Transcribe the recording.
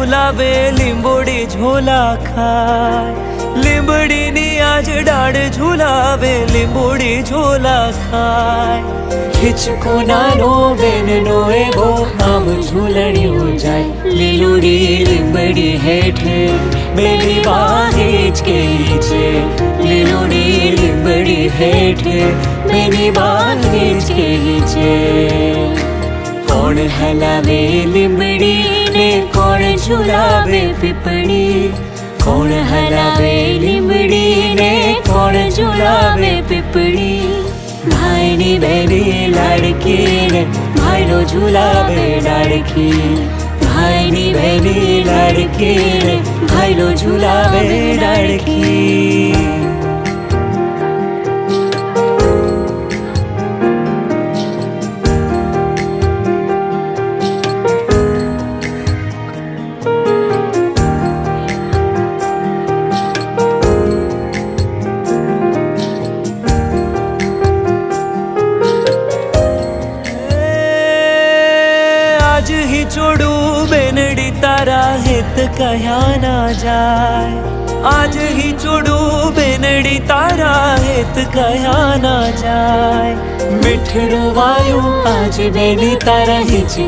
झूलावे લીંબોડી झोला खाय લીંબડીની આજ ડાળ ઝૂલાવે લીંબોડી ઝોલા ખાય હિચકો નાનો બેનનો એવો આમ ઝૂલણ્યો જાય લીલુડી લીંબડી હેઠે બેની વાહે જ કેલી છે લીલુડી લીંબડી હેઠે બેની વાહે જ કેલી છે કોણ હલાવે લીંબડી ને કોણ ઝૂલાવે પીપળી કોણ હલાવે લીંબડી ને કોણ ઝૂલાવે પીપળી ભાઈની બેની લાડકી ને ભાઈનો ઝૂલાવે ડાળકી ભાઈની બેની લાડકી ને ભાઈનો ઝૂલાવે ડાળકી आज ही छोड़ू बेनड़ी तारा हित कहा ना जाए आज ही छोड़ू बेनड़ी तारा हित कहा ना जाए मिठड़ू वायु आज बेनी तारा हिच